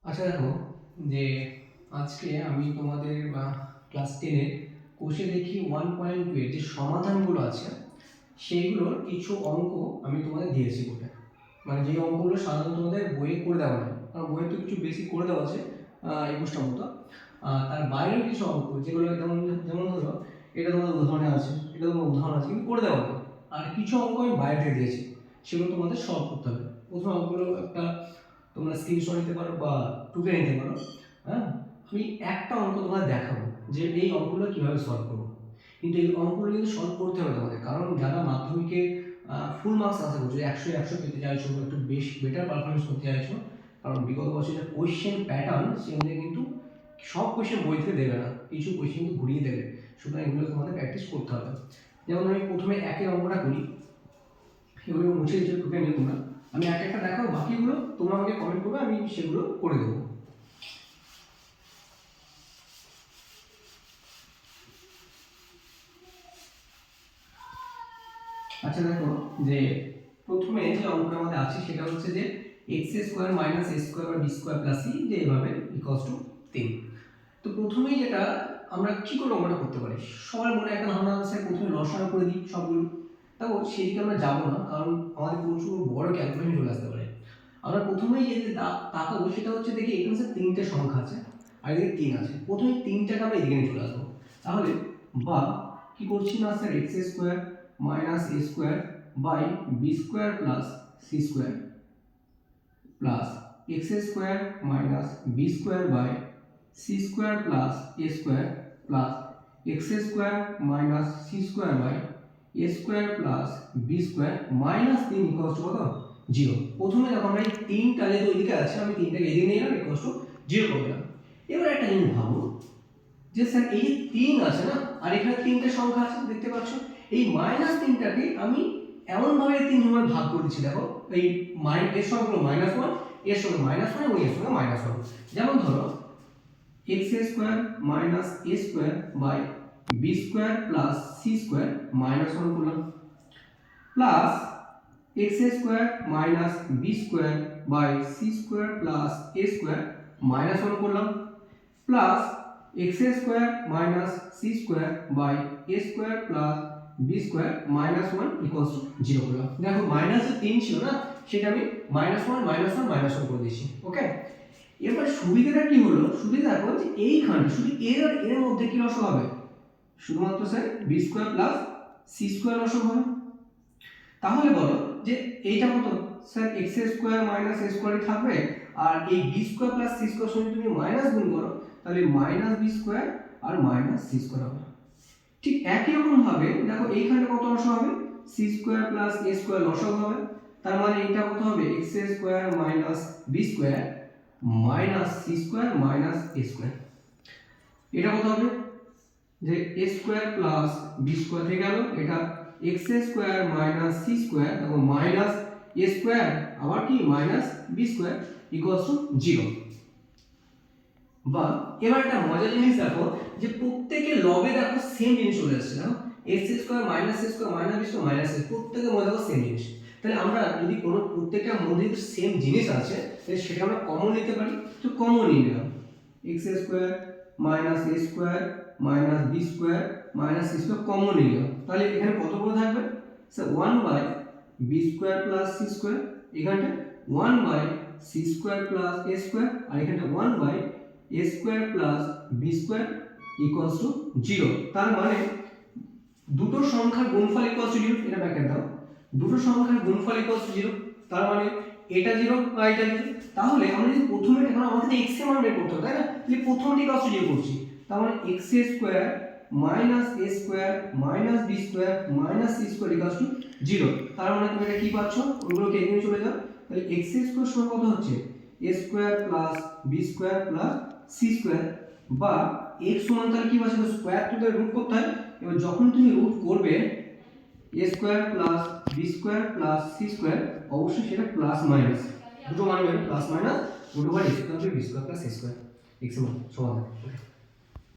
আচ্ছা দেখো যে আজকে আমি তোমাদের ক্লাস 10 এর কোষে দেখি 1.2 এর যে সমাধানগুলো আছে সেইগুলোর কিছু অঙ্ক আমি তোমাদের দিয়েছি বলে, মানে যে অঙ্কগুলো সাধারণত তোমাদের বইয়ে করে দেওয়া হয়, কারণ বইয়ে তো কিছু বেশি করে দেওয়া আছে 21টা মতো। তার বাইরেও কিছু অঙ্ক যেগুলো যেমন যেমন ধরো এটা তোমাদের উদাহরণে আছে, এটা তোমার উদাহরণ আছে কিন্তু করে দেওয়া হয়। আর কিছু অঙ্ক আমি বাইরে থেকে দিয়েছি, সেগুলো তোমাদের সলভ করতে হবে। প্রথম অঙ্কগুলো একটা তোমরা স্ক্রিনশট নিতে পারো বা টুকে নিতে পারো। হ্যাঁ, আমি একটা অঙ্ক তোমাদের দেখাবো যে এই অঙ্কগুলো কিভাবে সলভ করবো, কিন্তু এই অঙ্কগুলো কিন্তু সলভ করতে হবে তোমাদের, কারণ যারা মাধ্যমিকে ফুল মার্কস আশা করছো, 100 পেতে চাইছো, একটু বেশি বেটার পারফরমেন্স করতে চাইছো, কারণ বিগত বছরের কোয়েশ্চেন প্যাটার্ন সেগুলো কিন্তু সব কোয়েশ্চেন বই থেকে দেবে না, কিছু কোয়েশ্চেন কিন্তু ঘুরিয়ে দেবে, সুতরাং এগুলো তোমাদের প্র্যাকটিস করতে হবে। যেমন আমি প্রথমে একের অঙ্কটা করি, এগুলো মুছে দিতে টুকে নিও তোমরা। আমি এক একটা দেখাবো, বাকিগুলো তোমরা আমাকে কমেন্ট করবে, আমি সেগুলো করে দেবো। আচ্ছা দেখো যে প্রথমে যে অঙ্কটা আমাদের আছে সেটা হচ্ছে যে x² - a² b² + c যে এভাবে ইকুয়ালস টু 3। তো প্রথমেই যেটা আমরা কি করে অঙ্কটা করতে পারি, সবার মনে একটা ধারণা আছে প্রথমে লসাগু করে দিই সবগুলো। তাও সেদিকে আমরা যাবো না, কারণ আমাদের প্রচুর বড় ক্যালকুলেশন চলে আসতে পারে। আমরা প্রথমেই যে তাকাবো সেটা হচ্ছে দেখি এখানে স্যার 3টে সংখ্যা আছে আর এদিকে 3 আছে, প্রথমে 3টাকে আমরা এদিকে নিয়ে চলে আসবো। তাহলে বা কি করছি না sir x² - a² by b² + c² plus x² - b² by c² + a² plus x² - c² by a² plus b² minus 3 equals to কত 0। প্রথমে যখন আমরা এই 3টা যেহেতু ওইদিকে আছে, আমি 3টাকে এদিকে নিয়ে এলাম, ইকুয়ালস টু 0 করে দিলাম। এবার একটা জিনিস ভাবো যে স্যার এই যে 3 আছে না, আর এখানে 3টে সংখ্যা আছে দেখতে পাচ্ছ, এই মাইনাস 3টাকে আমি এমনভাবে 3 ভাগে ভাগ করে দিচ্ছি। দেখো এই এর সঙ্গে -1, এর সঙ্গে -1 এবং এর সঙ্গে -1। যেমন ধরো x² - a² by b² plus c² -1 করলাম, plus x² - b² by c² plus a² -1 করলাম, plus x² - c² by a² plus b² -1 equals to 0 করলাম। দেখো মাইনাস যে 3 ছিল না, সেটা আমি -1 করে দিয়েছি। ওকে, এবার সুবিধাটা কি হলো, সুবিধা দেখো যে এইখানে শুধু এর আর এর মধ্যে কি লসাগু হবে, শুধুমাত্র স্যার b² প্লাস c² লসাগু হবে। তাহলে বলো যে এইটা কত, স্যার x² - a² থাকবে, আর এই b² প্লাস c² সঙ্গে তুমি মাইনাস গুণ করো, তাহলে -b² আর -c² হবে। ঠিক একই রকম ভাবে দেখো এইখানে কত লসাগু হবে, c² প্লাস a² লসাগু হবে। তার মানে এটা কত হবে, x² - b² minus c² minus a²। এটা কত হবে যে a² প্লাস b² থেকে গেল, এটা x² মাইনাস c² এবং মাইনাস a² আবার কি মাইনাস b² ইকুয়ালস টু 0। বা এবার একটা মজার জিনিস দেখো যে প্রত্যেকের লবে দেখো সেম জিনিস চলে আসছে, দেখো x² minus a² minus b² minus a, প্রত্যেকের মধ্যে দেখো সেম জিনিস। তাহলে আমরা যদি কোনো প্রত্যেকটার মধ্যে সেম জিনিস আছে তাহলে সেটা আমরা কমন নিতে পারি। তো কমন নিয়ে নিলাম x² minus a² minus b² minus c² common নিয়ে নিলাম, তাহলে এখানে কত করে থাকবে sir 1 by b² plus c², এখানটা 1 বাই c² প্লাস a², আর এখানটা 1 by a² plus b² equals to 0। তার মানে দুটো সংখ্যার গুণফল ইকুয়ালস টু 0, এটা ব্র্যাকেট দাও, দুটো সংখ্যার গুণফল ইকুয়ালস টু 0, তার মানে এটা 0 আর এটা 0। তাহলে আমরা যদি প্রথমে এখন আমাদের x এর মান বের করতে হবে, তাই না, তাহলে প্রথমটি ইকুয়ালস টু 0 করছি, তার মানে x² minus a² minus b² minus c² equals to 0। তার মানে তুমি এটা কি পাচ্ছ, ওগুলোকে এগিয়ে চলে যাও, তাহলে x² সমান কত হচ্ছে a² plus b² plus c² বা x সমান তাহলে কি পাচ্ছ, স্কয়ার টু দ্য রুট করতে হয়। এবার যখন তুমি রুট করবে a² plus b² plus c² অবশ্যই সেটা প্লাস মাইনাস দুটো মান বেরোবে, plus minus √a² b² plus c² x এর মান সমান।